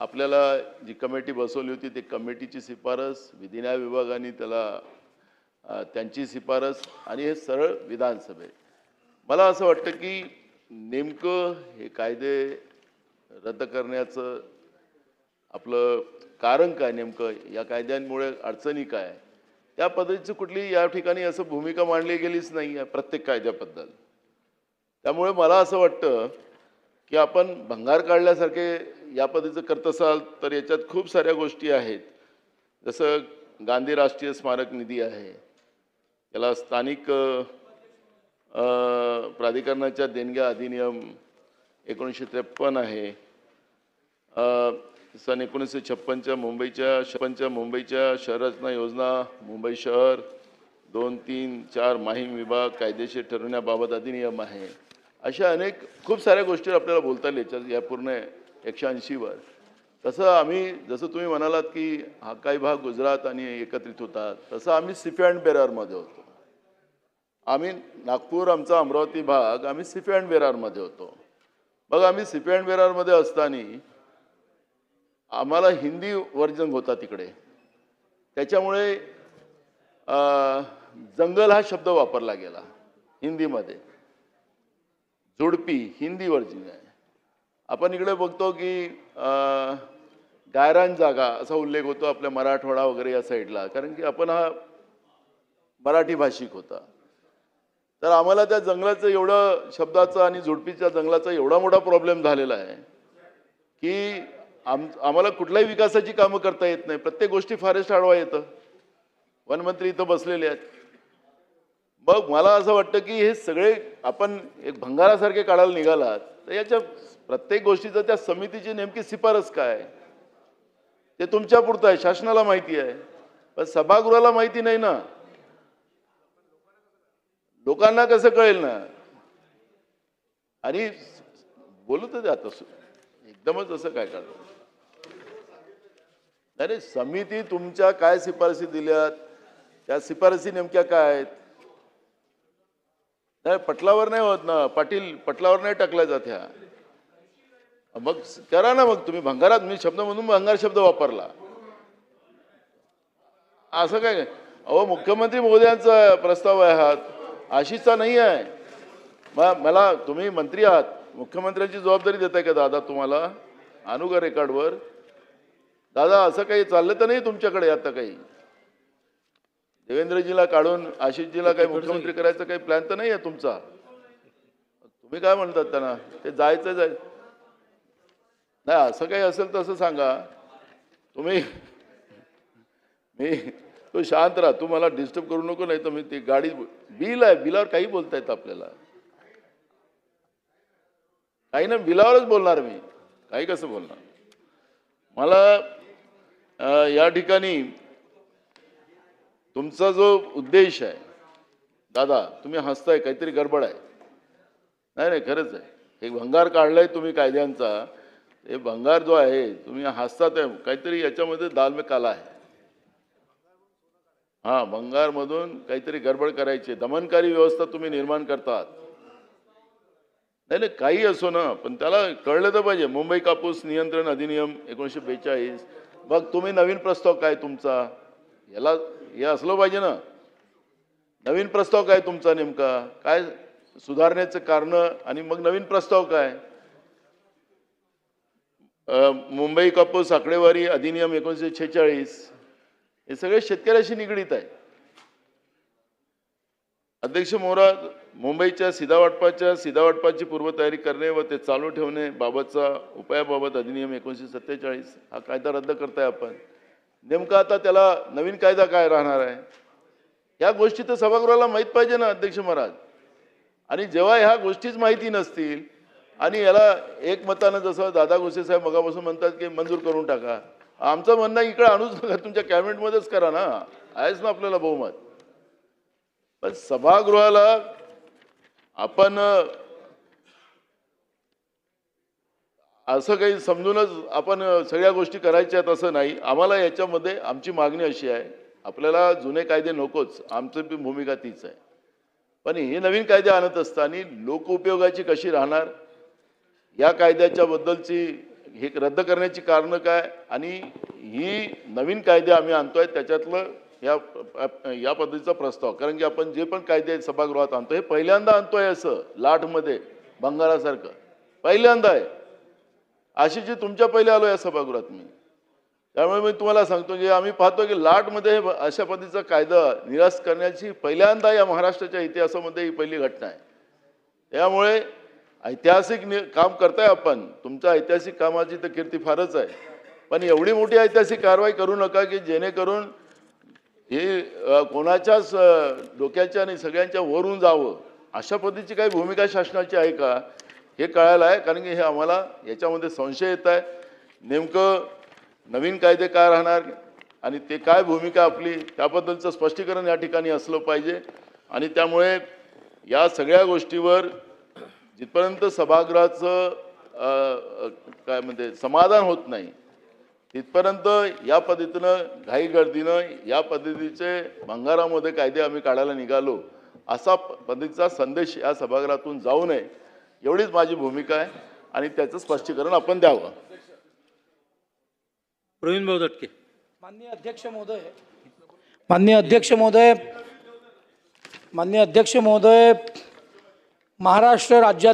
आपल्याला जी कमिटी बसवली होती ती कमिटीची शिफारस विधिन्याय विभागाने त्याला त्यांची शिफारस आणि हे सरळ विधानसभेत. मला असं वाटतं की नेमकं हे कायदे रद्द करण्याचं आपलं कारण काय, नेमकं या कायद्यांमुळे अडचणी काय, त्या पद्धतीची कुठली या ठिकाणी असं भूमिका मांडली गेलीच नाही आहे प्रत्येक कायद्याबद्दल. त्यामुळे मला असं वाटतं की आपण भंगार काढल्यासारखे या पद्धतीचं करत असाल तर याच्यात खूप साऱ्या गोष्टी आहेत. जसं गांधी राष्ट्रीय स्मारक निधी आहे, याला स्थानिक प्राधिकरणाच्या देणग्या अधिनियम 1953 आहे. सन 1956च्या मुंबईच्या शहररचना योजना, मुंबई शहर 2, 3, 4 माहीम विभाग कायदेशीर ठरवण्याबाबत अधिनियम आहे. अशा अनेक खूप साऱ्या गोष्टी आपल्याला बोलता येईल याच्यात या पूर्ण 180 वर. जसं तुम्ही म्हणालात की हा काही भाग गुजरात आणि एकत्रित होतात, तसं आम्ही सिफी अँड बेरारमध्ये होतो. आम्ही नागपूर, आमचा अमरावती भाग आम्ही सिफी अँड बेरारमध्ये होतो. मग आम्ही सिफी अँड बेरारमध्ये असताना आम्हाला हिंदी वर्जन होता तिकडे. त्याच्यामुळे जंगल हा शब्द वापरला गेला हिंदीमध्ये. झुडपी हिंदी वर्जन आहे. आपण इकडे बघतो की गायरान जागा असा उल्लेख होतो आपल्या मराठवाडा वगैरे या साईडला, कारण की आपण हा मराठी भाषिक होता. तर आम्हाला त्या जंगलाचं एवढं शब्दाचा आणि झुडपीच्या जंगलाचा एवढा मोठा प्रॉब्लेम झालेला आहे की आम्हाला कुठल्याही विकासाची कामं करता येत नाही. प्रत्येक गोष्टी फॉरेस्ट अडवा येतं. वनमंत्री इथं बसलेले आहेत. मग मला असं वाटतं की हे सगळे आपण एक भंगारासारखे काढायला निघालात तर याच्या प्रत्येक गोष्टीचं त्या समितीची नेमकी शिफारस काय ते तुमच्या पुरतं आहे, शासनाला माहिती आहे, पण सभागृहाला माहिती नाही ना. लोकांना कसं कळेल ना. आणि बोलू तर द्या तसं एकदमच असं काय करतो. नाही, समिती तुमच्या काय शिफारसी दिल्यात, त्या शिफारसी नेमक्या काय आहेत. नाही, पटलावर नाही होत ना पाटील, पटलावर नाही टाकल्या जात ह्या. मग करा ना. मग तुम्ही भंगारात, मी शब्द म्हणून भंगार शब्द वापरला असं काय. अहो, मुख्यमंत्री महोदयांचा प्रस्ताव आहे हा, आशिषचा नाही आहे. मला तुम्ही मंत्री आहात, मुख्यमंत्र्यांची जबाबदारी देताय का दादा तुम्हाला? आणू का रेकॉर्डवर? दादा असं काही चाललं तर नाही तुमच्याकडे आता काही? देवेंद्रजीला काढून आशिषजीला काही मुख्यमंत्री करायचं काही प्लॅन तर नाही आहे तुमचा? तुम्ही काय म्हणतात त्यांना? ते जायचं नाही. असं काही असेल तर असं सांगा तुम्ही. मी तो शांत राहा, तू मला डिस्टर्ब करू नको, नाही तर मी ती गाडी बिल आहे, बिलावर काही बोलता येतं आपल्याला. काही ना, बिलावरच बोलणार मी, काही कसं बोलणार. मला या ठिकाणी तुमचा जो उद्देश आहे दादा, तुम्ही हसताय, काहीतरी गडबड आहे. नाही, खरंच आहे. एक भंगार काढलाय तुम्ही कायद्यांचा. हे भंगार जो आहे तुम्ही हसतात आहे, काहीतरी याच्यामध्ये दाल में काला आहे. हा, भंगारमधून काहीतरी गडबड करायची, दमनकारी व्यवस्था तुम्ही निर्माण करतात. नाही, काही असो ना, पण त्याला कळलं तर पाहिजे. मुंबई कापूस नियंत्रण अधिनियम 1942. मग तुम्ही नवीन प्रस्ताव काय तुमचा? याला हे असलं पाहिजे ना. नवीन प्रस्ताव काय तुमचा, नेमका काय सुधारण्याचं कारण, आणि मग नवीन प्रस्ताव काय? मुंबई कापूस आकडेवारी अधिनियम 1946, हे सगळे शेतकऱ्याशी निगडीत आहे. अध्यक्ष मोरा, मुंबईच्या सीधावाटपाची पूर्वतयारी करणे व ते चालू ठेवणे बाबतचा उपायाबाबत अधिनियम 1947 हा कायदा रद्द करताय आपण. नेमका आता त्याला नवीन कायदा काय राहणार आहे? या गोष्टी तर सभागृहाला माहीत पाहिजे ना अध्यक्ष महाराज. आणि जेव्हा ह्या गोष्टीच माहिती नसतील आणि याला एकमतानं, जसं दादा गोसे साहेब मगापासून म्हणतात की मंजूर करून टाका, आमचं म्हणणं इकडे आणूच नका, तुमच्या कॅबिनेटमध्येच करा ना, आहेच ना आपल्याला बहुमत. पण सभागृहाला आपण असं काही समजूनच आपण सगळ्या गोष्टी करायच्या आहेत असं नाही. आम्हाला याच्यामध्ये आमची मागणी अशी आहे, आपल्याला जुने कायदे नकोच, आमची भूमिका तीच आहे. पण हे नवीन कायदे आणत असताना लोकउपयोगाची कशी राहणार, या कायद्याच्या बद्दलची हे रद्द करण्याची कारणं काय आणि ही नवीन कायदे आम्ही आणतोय त्याच्यातलं या पद्धतीचा प्रस्ताव, कारण की आपण जे पण कायदे सभागृहात आणतो हे पहिल्यांदा आणतोय, असं लाटमध्ये बंगालासारखं पहिल्यांदा आहे. आशिषजी तुमच्या पहिले आलो या सभागृहात मी, त्यामुळे मी तुम्हाला सांगतो की आम्ही पाहतो की लाटमध्ये अशा पद्धतीचा कायदा निराश करण्याची पहिल्यांदा या महाराष्ट्राच्या इतिहासामध्ये ही पहिली घटना आहे. त्यामुळे ऐतिहासिक काम करताय आपण, तुमच्या ऐतिहासिक कामाची तर कीर्ती फारच आहे, पण एवढी मोठी ऐतिहासिक कारवाई करू नका की जेणेकरून हे कोणाच्याच डोक्याच्या आणि सगळ्यांच्या वरून जावं. अशा पद्धतीची काही भूमिका शासनाची आहे का हे कळायला आहे, कारण की हे आम्हाला याच्यामध्ये संशय येत आहे. नेमकं नवीन कायदे काय राहणार आणि ते काय भूमिका आपली त्याबद्दलचं स्पष्टीकरण या ठिकाणी असलं पाहिजे. आणि त्यामुळे या सगळ्या गोष्टीवर जिथपर्यंत सभागृहाचं काय म्हणते समाधान होत नाही तिथपर्यंत या पद्धतीनं घाईगर्दीनं या पद्धतीचे भंगारामध्ये कायदे आम्ही काढायला निघालो असा पद्धतीचा संदेश या सभागृहातून जाऊ नये एवढीच माझी भूमिका आहे आणि त्याचं स्पष्टीकरण आपण द्यावं. प्रवीण भाऊ दटके. माननीय अध्यक्ष महोदय, महाराष्ट्र राज्यात